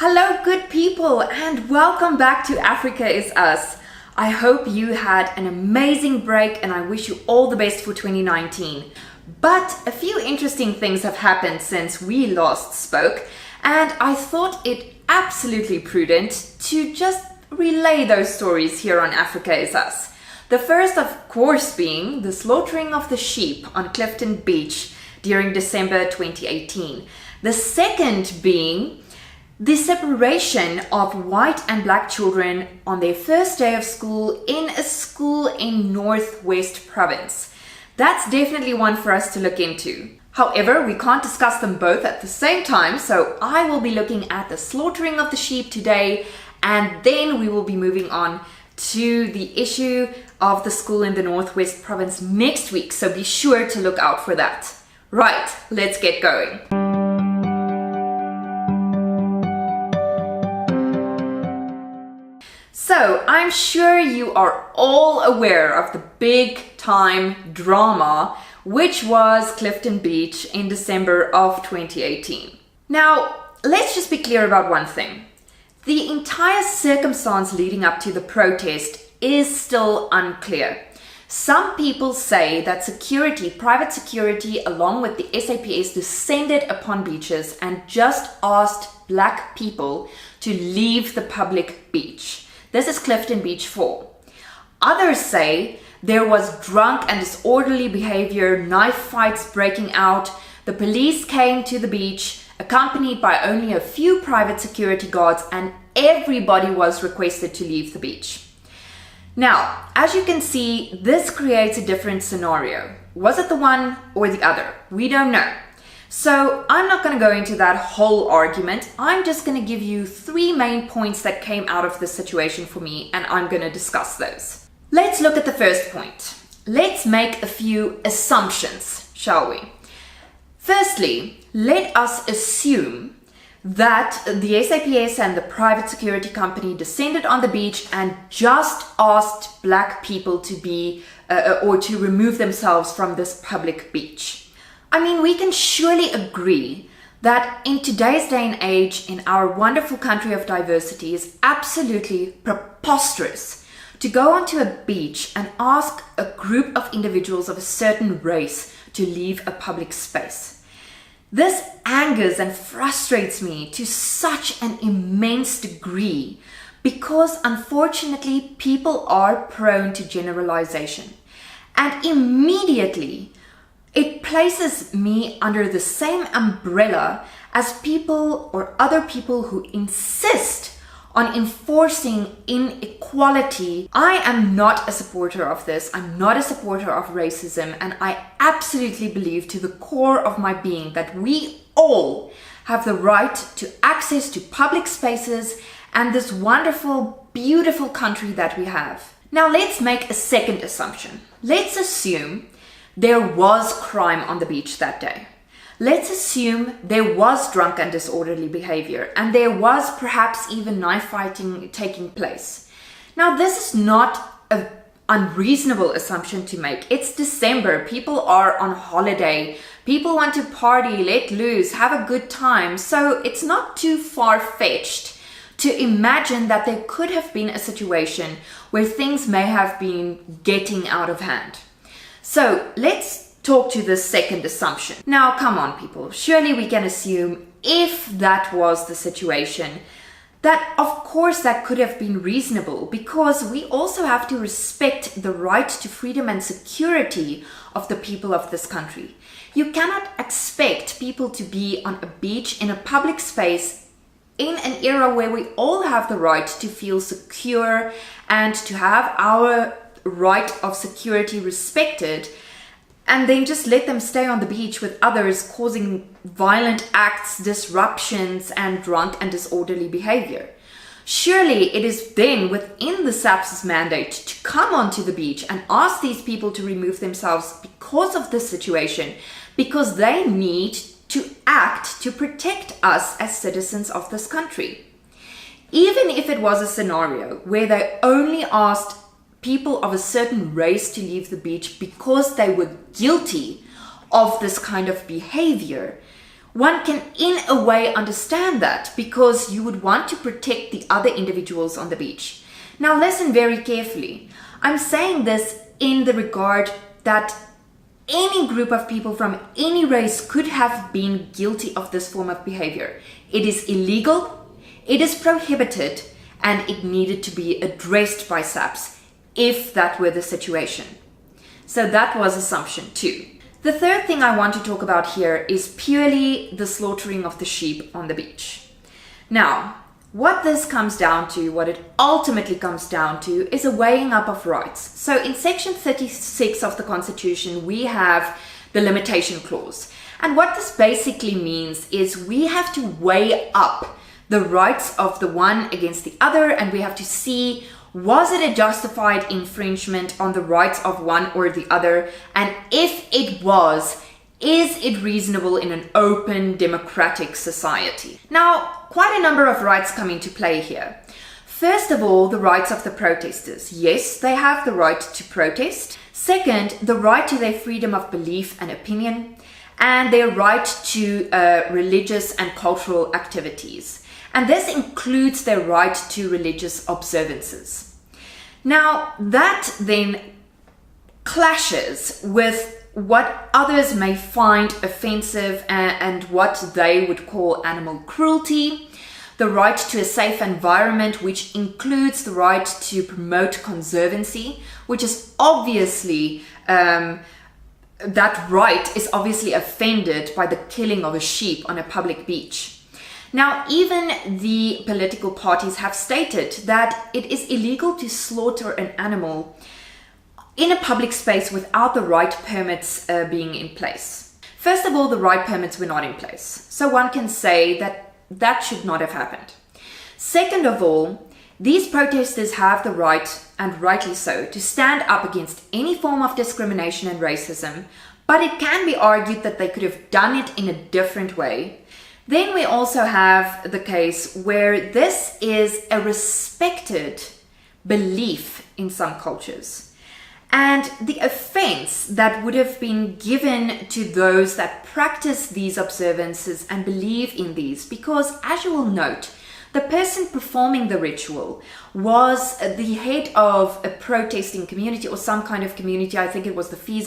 Hello, good people, and welcome back to Africa is Us. I hope you had an amazing break and I wish you all the best for 2019. But a few interesting things have happened since we last spoke, and I thought it absolutely prudent to just relay those stories here on Africa is Us. The first, of course, being the slaughtering of the sheep on Clifton Beach during December 2018. The second being the separation of white and black children on their first day of school in a school in Northwest Province. That's definitely one for us to look into. However, we can't discuss them both at the same time, so I will be looking at the slaughtering of the sheep today, and then we will be moving on to the issue of the school in the Northwest Province next week, so be sure to look out for that. Right, let's get going. So, I'm sure you are all aware of the big time drama, which was Clifton Beach in December of 2018. Now, let's just be clear about one thing. The entire circumstance leading up to the protest is still unclear. Some people say that private security, along with the SAPS, descended upon beaches and just asked black people to leave the public beach. This is Clifton Beach 4. Others say there was drunk and disorderly behavior, knife fights breaking out. The police came to the beach, accompanied by only a few private security guards, and everybody was requested to leave the beach. Now, as you can see, this creates a different scenario. Was it the one or the other? We don't know. So I'm not going to go into that whole argument. I'm just going to give you 3 main points that came out of this situation for me, and I'm going to discuss those. Let's look at the first point. Let's make a few assumptions, shall we? Firstly, let us assume that the SAPS and the private security company descended on the beach and just asked black people to be or to remove themselves from this public beach. I mean, we can surely agree that in today's day and age, in our wonderful country of diversity, is absolutely preposterous to go onto a beach and ask a group of individuals of a certain race to leave a public space. This angers and frustrates me to such an immense degree because, unfortunately, people are prone to generalization. And immediately, it places me under the same umbrella as people or other people who insist on enforcing inequality. I am not a supporter of this. I'm not a supporter of racism, and I absolutely believe to the core of my being that we all have the right to access to public spaces and this wonderful, beautiful country that we have. Now let's make a second assumption. Let's assume there was crime on the beach that day. Let's assume there was drunk and disorderly behavior, and there was perhaps even knife fighting taking place. Now, this is not an unreasonable assumption to make. It's December. People are on holiday. People want to party, let loose, have a good time. So it's not too far-fetched to imagine that there could have been a situation where things may have been getting out of hand. So let's talk to the second assumption. Now, come on, people. Surely we can assume, if that was the situation, that of course that could have been reasonable, because we also have to respect the right to freedom and security of the people of this country. You cannot expect people to be on a beach in a public space in an era where we all have the right to feel secure and to have our right of security respected, and then just let them stay on the beach with others, causing violent acts, disruptions, and drunk and disorderly behavior. Surely it is then within the SAPS's mandate to come onto the beach and ask these people to remove themselves because of this situation, because they need to act to protect us as citizens of this country. Even if it was a scenario where they only asked people of a certain race to leave the beach because they were guilty of this kind of behavior, One can in a way understand that because you would want to protect the other individuals on the beach. Now listen very carefully. I'm saying this in the regard that any group of people from any race could have been guilty of this form of behavior. It is illegal, it is prohibited, and it needed to be addressed by SAPS if that were the situation. So that was assumption 2. The third thing I want to talk about here is purely the slaughtering of the sheep on the beach. Now, what this comes down to, what it ultimately comes down to, is a weighing up of rights. So in section 36 of the Constitution, we have the limitation clause. And what this basically means is we have to weigh up the rights of the one against the other, and we have to see, was it a justified infringement on the rights of one or the other? And if it was, is it reasonable in an open, democratic society? Now, quite a number of rights come into play here. First of all, the rights of the protesters. Yes, they have the right to protest. Second, the right to their freedom of belief and opinion, and their right to religious and cultural activities. And this includes their right to religious observances. Now, that then clashes with what others may find offensive and what they would call animal cruelty, the right to a safe environment, which includes the right to promote conservancy, which is obviously, that right is obviously offended by the killing of a sheep on a public beach. Now, even the political parties have stated that it is illegal to slaughter an animal in a public space without the right permits being in place. First of all, the right permits were not in place. So one can say that that should not have happened. Second of all, these protesters have the right, and rightly so, to stand up against any form of discrimination and racism, but it can be argued that they could have done it in a different way. Then we also have the case where this is a respected belief in some cultures. And the offense that would have been given to those that practice these observances and believe in these, because as you will note, the person performing the ritual was the head of a protesting community or some kind of community. I think it was the Fees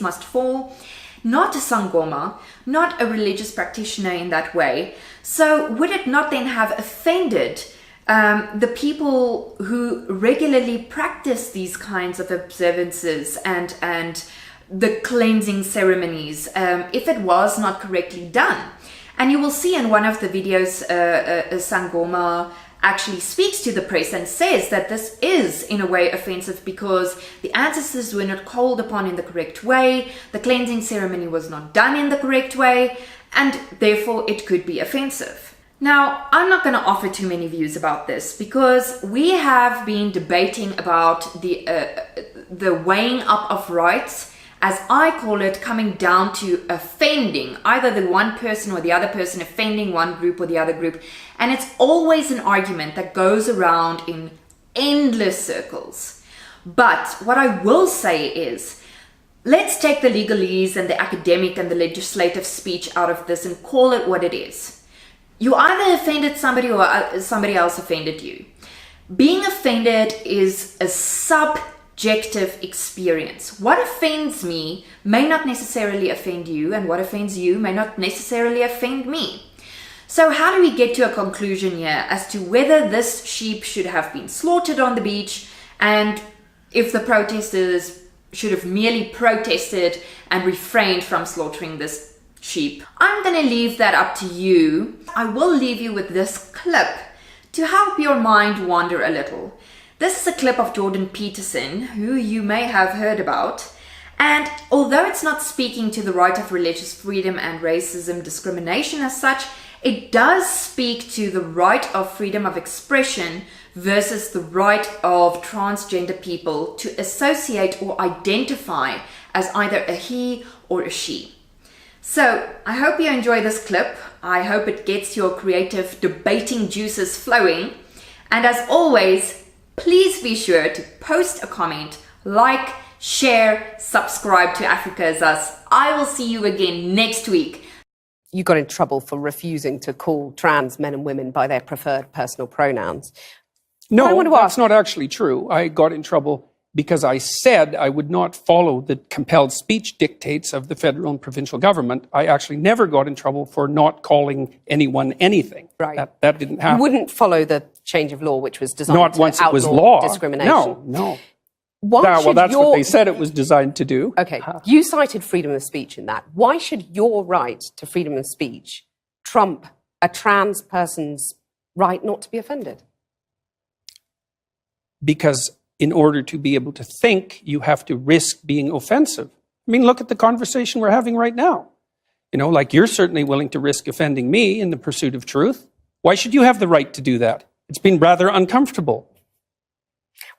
Must Fall. Not a Sangoma, not a religious practitioner in that way. So would it not then have offended the people who regularly practice these kinds of observances and the cleansing ceremonies if it was not correctly done? And you will see in one of the videos, Sangoma actually speaks to the press and says that this is in a way offensive because the ancestors were not called upon in the correct way, the cleansing ceremony was not done in the correct way, and therefore it could be offensive. Now, I'm not going to offer too many views about this because we have been debating about the weighing up of rights, as I call it, coming down to offending either the one person or the other person, offending one group or the other group. And it's always an argument that goes around in endless circles. But what I will say is, let's take the legalese and the academic and the legislative speech out of this and call it what it is. You either offended somebody or somebody else offended you. Being offended is a subjective experience. What offends me may not necessarily offend you, and what offends you may not necessarily offend me. So how do we get to a conclusion here as to whether this sheep should have been slaughtered on the beach and if the protesters should have merely protested and refrained from slaughtering this sheep? I'm going to leave that up to you. I will leave you with this clip to help your mind wander a little. This is a clip of Jordan Peterson, who you may have heard about. And although it's not speaking to the right of religious freedom and racism discrimination as such, it does speak to the right of freedom of expression versus the right of transgender people to associate or identify as either a he or a she. So I hope you enjoy this clip. I hope it gets your creative debating juices flowing. And as always, please be sure to post a comment, like, share, subscribe to Africa is Us. I will see you again next week. you got in trouble for refusing to call trans men and women by their preferred personal pronouns. No, that's not actually true. I got in trouble because I said I would not follow the compelled speech dictates of the federal and provincial government. I actually never got in trouble for not calling anyone anything. Right. That didn't happen. You wouldn't follow the change of law, which was designed not to once outlaw it was law. discrimination. No. Why Well, that's what they said it was designed to do. Okay, you cited freedom of speech in that. Why should your right to freedom of speech trump a trans person's right not to be offended? Because in order to be able to think, you have to risk being offensive. I mean, look at the conversation we're having right now. You know, like you're certainly willing to risk offending me in the pursuit of truth. Why should you have the right to do that? It's been rather uncomfortable.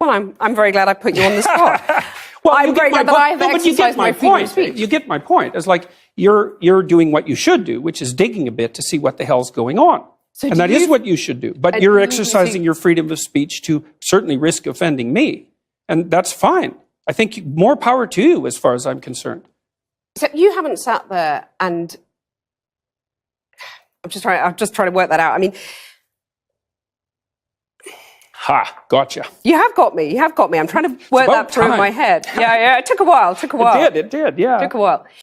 Well, I'm very glad I put you on the spot. Well, I'm very glad that I have exercised my freedom of speech. You get my point. It's like you're doing what you should do, which is digging a bit to see what the hell's going on. So and that is what you should do. But you're exercising your freedom of speech to certainly risk offending me. And that's fine. I think more power to you as far as I'm concerned. So you haven't sat there and I'm just trying to work that out. I mean, Gotcha. You have got me. I'm trying to work that through in my head. Yeah, it took a while. It did, yeah. It took a while.